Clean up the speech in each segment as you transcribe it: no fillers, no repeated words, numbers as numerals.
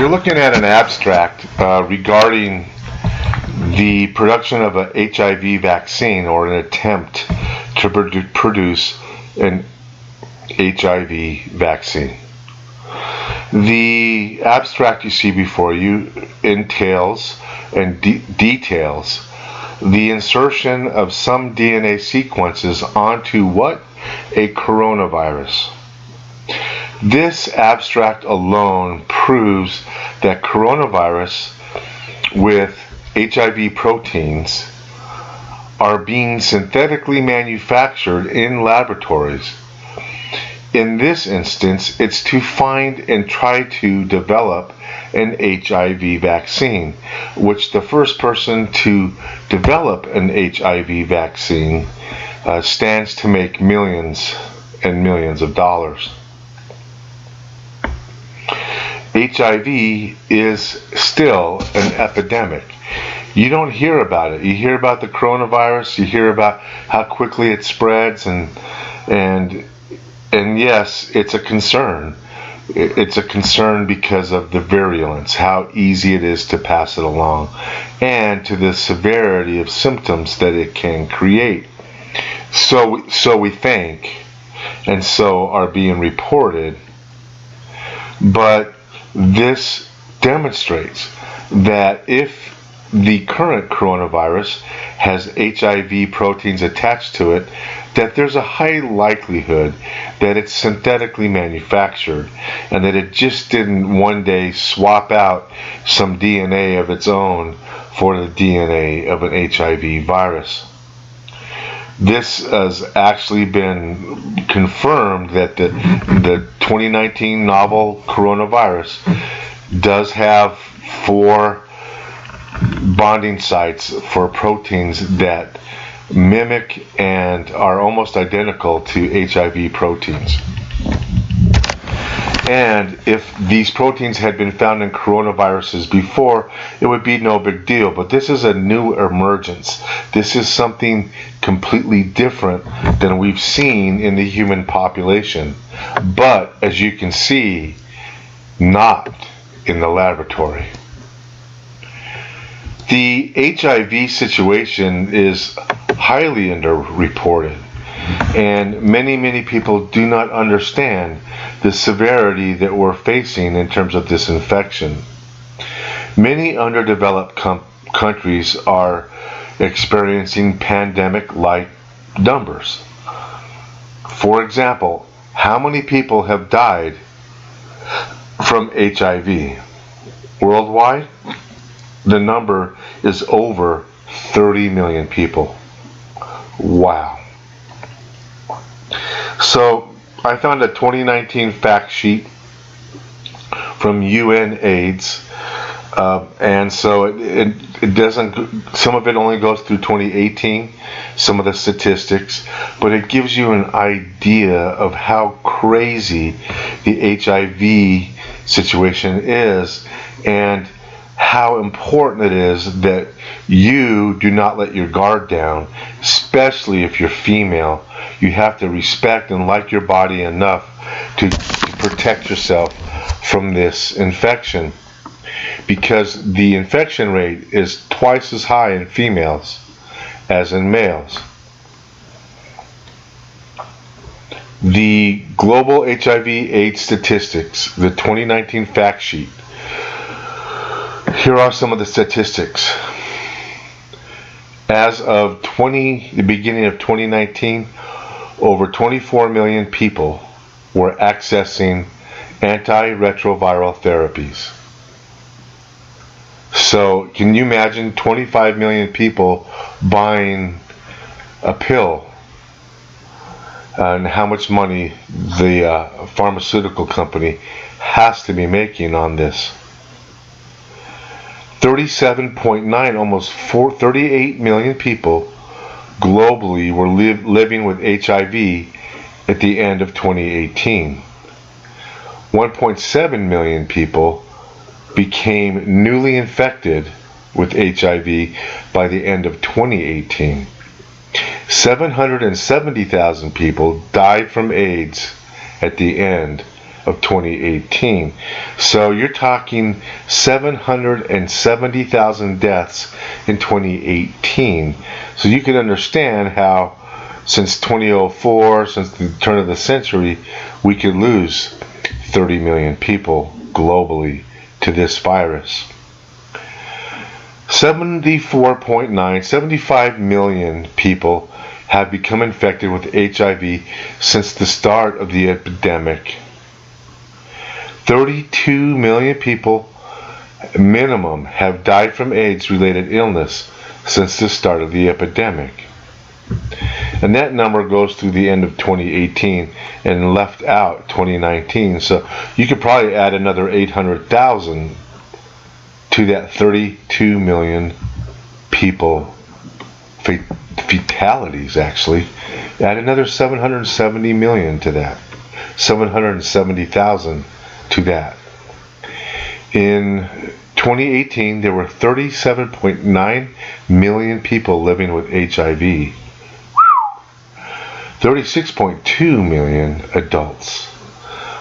You're looking at an abstract regarding the production of an HIV vaccine, or an attempt to produce an HIV vaccine. The abstract you see before you entails and details the insertion of some DNA sequences onto what? A coronavirus. This abstract alone proves that coronavirus with HIV proteins are being synthetically manufactured in laboratories. In this instance, it's to find and try to develop an HIV vaccine, which the first person to develop an HIV vaccine stands to make millions and millions of dollars. HIV is still an epidemic. You don't hear about it. You hear about the coronavirus, you hear about how quickly it spreads, and yes, it's a concern. It's a concern because of the virulence, how easy it is to pass it along, and to the severity of symptoms that it can create. So we think, and so are being reported, but this demonstrates that if the current coronavirus has HIV proteins attached to it, that there's a high likelihood that it's synthetically manufactured, and that it just didn't one day swap out some DNA of its own for the DNA of an HIV virus. This has actually been confirmed that the 2019 novel coronavirus does have 4 bonding sites for proteins that mimic and are almost identical to HIV proteins. And if these proteins had been found in coronaviruses before, it would be no big deal. But this is a new emergence. This is something completely different than we've seen in the human population. But, as you can see, not in the laboratory. The HIV situation is highly underreported, and many people do not understand the severity that we're facing in terms of this infection. Many underdeveloped countries are experiencing pandemic-like numbers. For example, how many people have died from HIV? Worldwide, the number is over 30 million people. Wow. So I found a 2019 fact sheet from UN AIDS, and so it doesn't, some of it only goes through 2018, some of the statistics, but it gives you an idea of how crazy the HIV situation is, and how important it is that you do not let your guard down, especially if you're female. You have to respect and like your body enough to protect yourself from this infection, because the infection rate is twice as high in females as in males. The global HIV/AIDS statistics, the 2019 fact sheet. Here are some of the statistics. As of the beginning of 2019, over 24 million people were accessing antiretroviral therapies. So, can you imagine 25 million people buying a pill, and how much money the pharmaceutical company has to be making on this? 37.9, almost 38 million people globally were living with HIV at the end of 2018. 1.7 million people became newly infected with HIV by the end of 2018. 770,000 people died from AIDS at the end of 2018. So you're talking 770,000 deaths in 2018. So you can understand how since 2004, since the turn of the century, we could lose 30 million people globally to this virus. 75 million people have become infected with HIV since the start of the epidemic. 32 million people minimum have died from AIDS-related illness since the start of the epidemic. And that number goes through the end of 2018 and left out 2019. So you could probably add another 800,000 to that 32 million people fatalities, actually. Add another 770 million to that. 770,000 to that. In 2018, there were 37.9 million people living with HIV. 36.2 million adults.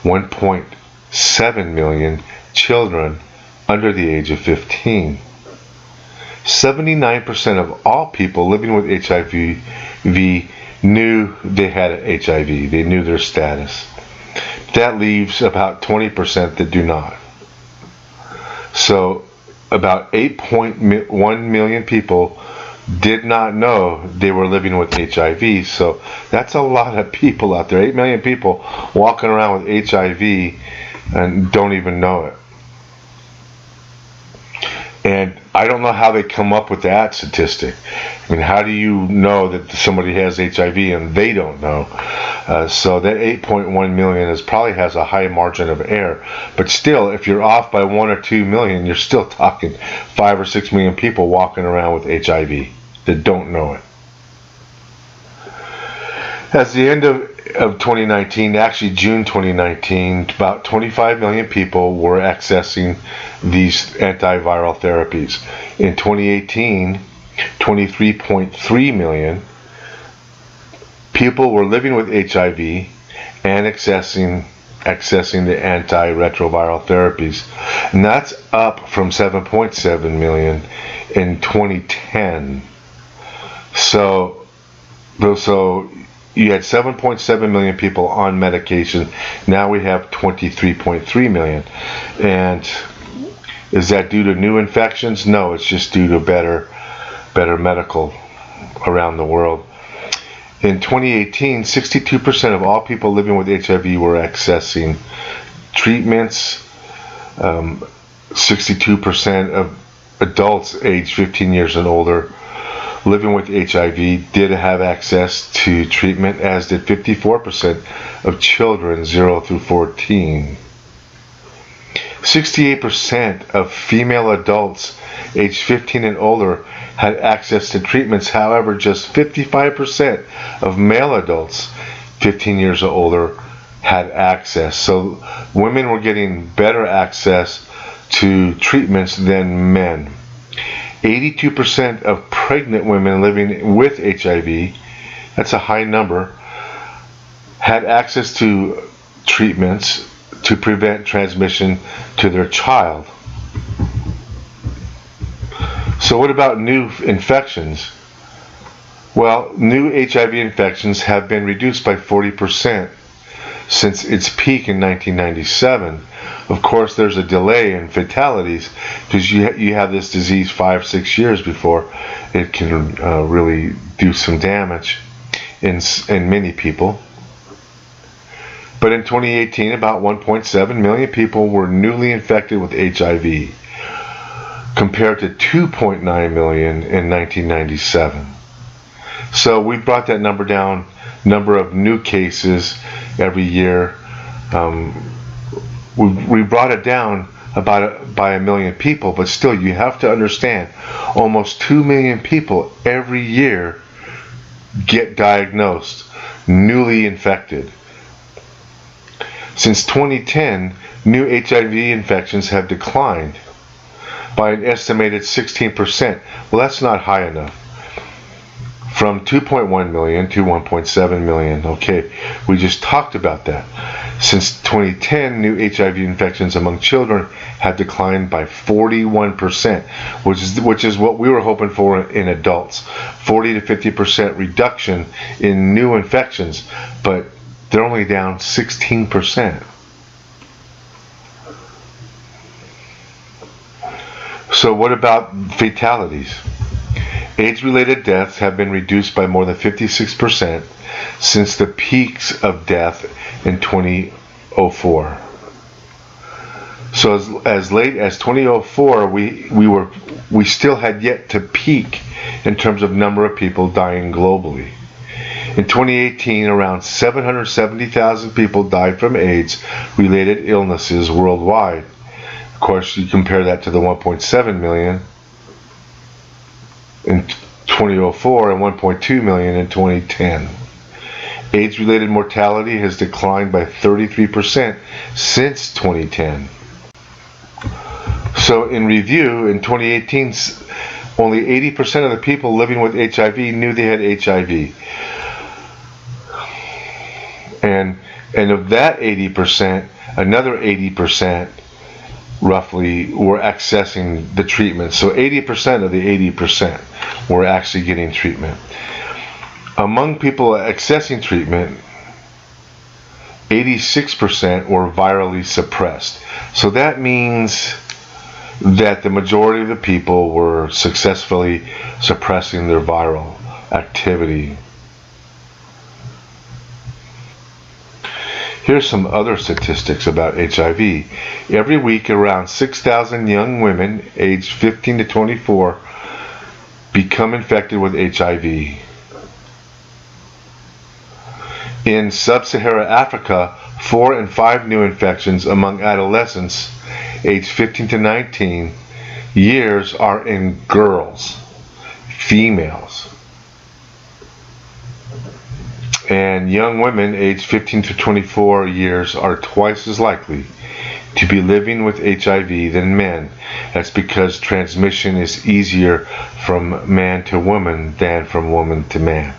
1.7 million children under the age of 15. 79% of all people living with HIV knew they had HIV. They knew their status. That leaves about 20% that do not. So about 8.1 million people did not know they were living with HIV. So that's a lot of people out there. 8 million people walking around with HIV and don't even know it. And I don't know how they come up with that statistic. I mean, how do you know that somebody has HIV and they don't know? So that 8.1 million probably has a high margin of error. But still, if you're off by 1 or 2 million, you're still talking 5 or 6 million people walking around with HIV that don't know it. At the end of 2019, actually June 2019, about 25 million people were accessing these antiviral therapies. In 2018, 23.3 million people were living with HIV and accessing the antiretroviral therapies. And that's up from 7.7 million in 2010. So you had 7.7 million people on medication. Now we have 23.3 million. And is that due to new infections? No, it's just due to better medical around the world. In 2018, 62% of all people living with HIV were accessing treatments. 62% of adults aged 15 years and older living with HIV did have access to treatment, as did 54% of children 0 through 14. 68% of female adults aged 15 and older had access to treatments. However, just 55% of male adults 15 years or older had access. So women were getting better access to treatments than men. 82% of pregnant women living with HIV, that's a high number, had access to treatments to prevent transmission to their child. So what about new infections? Well, new HIV infections have been reduced by 40% since its peak in 1997. Of course, there's a delay in fatalities because you have this disease 5-6 years before it can really do some damage in many people. But in 2018, about 1.7 million people were newly infected with HIV, compared to 2.9 million in 1997. So we brought that number down, number of new cases every year. We brought it down by a million people, but still you have to understand, almost 2 million people every year get diagnosed newly infected. Since 2010, new HIV infections have declined by an estimated 16%. Well, that's not high enough. from 2.1 million to 1.7 million. Okay, we just talked about that. Since 2010, new HIV infections among children have declined by 41%, which is what we were hoping for in adults. 40 to 50% reduction in new infections, but they're only down 16%. So what about fatalities? AIDS-related deaths have been reduced by more than 56% since the peaks of death in 2004. So as late as 2004, we still had yet to peak in terms of number of people dying globally. In 2018, around 770,000 people died from AIDS-related illnesses worldwide. Of course, you compare that to the 1.7 million in 2004 and 1.2 million in 2010. AIDS-related mortality has declined by 33% since 2010. So in review, in 2018, only 80% of the people living with HIV knew they had HIV. And of that 80%, another 80% roughly were accessing the treatment. So 80% of the 80% were actually getting treatment. Among people accessing treatment, 86% were virally suppressed. So that means that the majority of the people were successfully suppressing their viral activity. Here's some other statistics about HIV. Every week, around 6,000 young women aged 15 to 24 become infected with HIV. In sub-Saharan Africa, 4 in 5 new infections among adolescents aged 15 to 19 years are in girls, females. And young women aged 15 to 24 years are twice as likely to be living with HIV than men. That's because transmission is easier from man to woman than from woman to man.